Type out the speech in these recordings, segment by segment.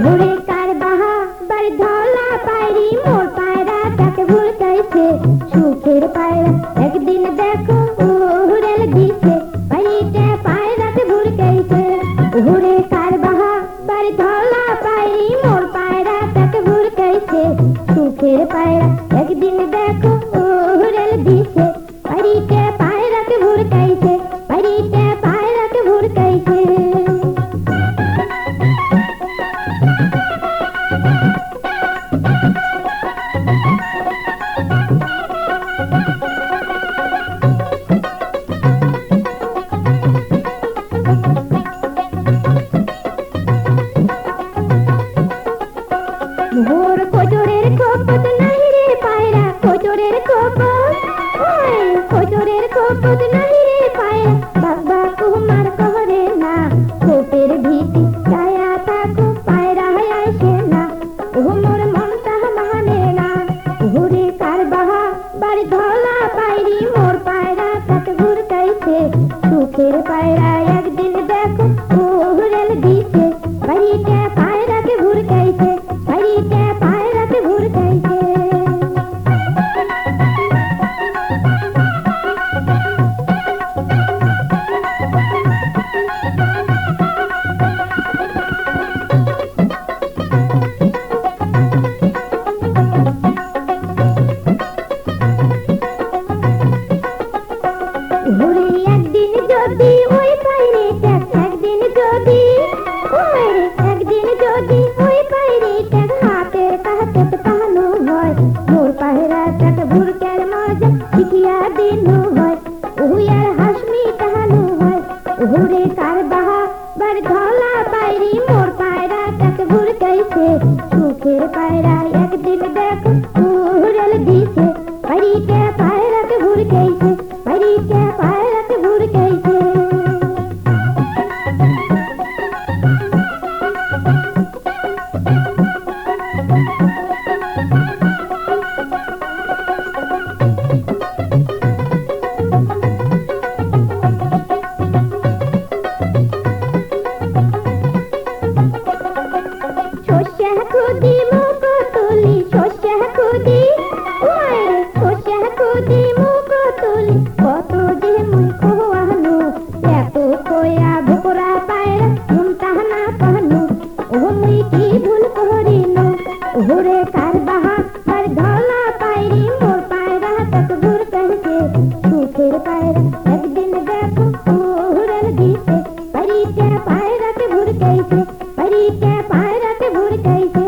ভোরে কার বাহা বার ধলা পায়রি মোর পায়রা তাকে ভুলকাইছে সুখের পায়রা একদিন দেখো উড়েল দিছে পাইতে পায়রাকে ভুলকাইছে ভোরে কার বাহা বার ধলা পায়রি মোর পায়রা তাকে ভুলকাইছে সুখের পায়রা একদিন দেখো উড়েল দিছে পাইতে পায়রাকে ভুলকাইছে পাইতে পায়রাকে ভুলকাইছে ভোর কোচরের খোপত নাই রে পায়রা কোচরের খোপত ওই কোচরের খোপত নাই রে পায়রা বাবা কুমার কহরে না খোপের ভীতি ছায়া থাকো পায়রা আসে না ও মোর মনটা মানে না ঘুরে কার বাহা বাড়ি ধলা পায়রি মোর পায়রা তাকে ঘুরকাইছে সুখের পায়রা একদিন দেখো উড়েল দিছে বাড়িতে পায়রাকে ঘুরকাইছে বাড়িতে পায়রাকে ঘুরকাইছে ঘুরে একদিন যদি ওই পায়রিটা একদিন যদি ওই একদিন যদি ওই পায়রিটা হাতের কাছে পানো হয় মোর পায়রা তাকে ভুরকের মজা শিখিয়া দিনু হয় উয়ার হাসমি তাহানু হয় ঘুরে কার বাহা বার ধলা পায়রি মোর পায়রা তাকে ভুরকাইছে সুখের পায়রা একদিন দেখো উড়েল দিছে পাইতে পায়রাকে ভুরকাইছে পাইতে পায়রাকে ভুরকাইছে শস্য খুদি মুখ তুলি শস্য খুদি ওই শস্য খুদি মুখ তুলি কত যে মুই কোয়ানু এত কোয়া ভোকরা পায়রা ঘুমটা না পানু ও মুই কি ভুল করিনু ঘুরে কার বাহা বার ধলা পায়রি মোর পায়রা তাকে ঘুরকাইছে সুখের পায়রা একদিন দেখো উড়েল দিছে পাইতে পায়রাকে ঘুরকাইছে পাইতে পায়রাকে ঘুরকাইছে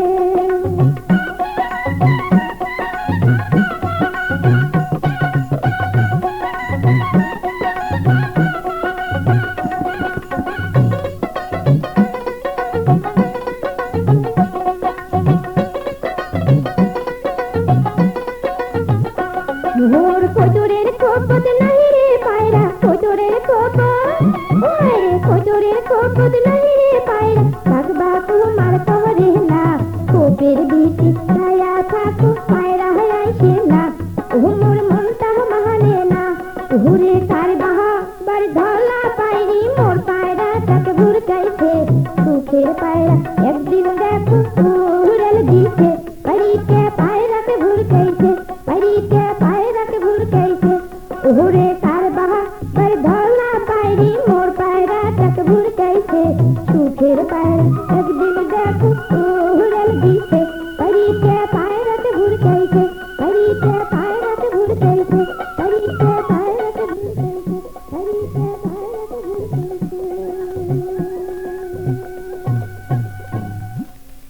ভোর কোচরের খোপত নাই রে পায়রা কোচরের খোপত ওই কোচরের খোপত নাই রে পায়রা বাগবা কুমার কহরে না খোপের ভীতি ছায়া থাকো পায়রা আসে না ও মোর মনটা মানে না ঘুরে কার বাহা বার ধলা পায়রি মোর পায়রা তাকে ভুরকাইছে সুখের পায়রা একদিন দেখো উড়েল দিছে পাইতে পায়রাকে ভুরকাইছে পাইতে পায়রাকে ভুরকাইছে ঘুরে কার বাহা বার ধলা পায়রি মোর পায়রা তাকে ভুরকাইছে সুখের পায়রা একদিন দেখো উড়েল দিছে পাইতে পায়রাকে ভুরকাইছে পাইতে পায়রাকে ভুরকাইছে পাইতে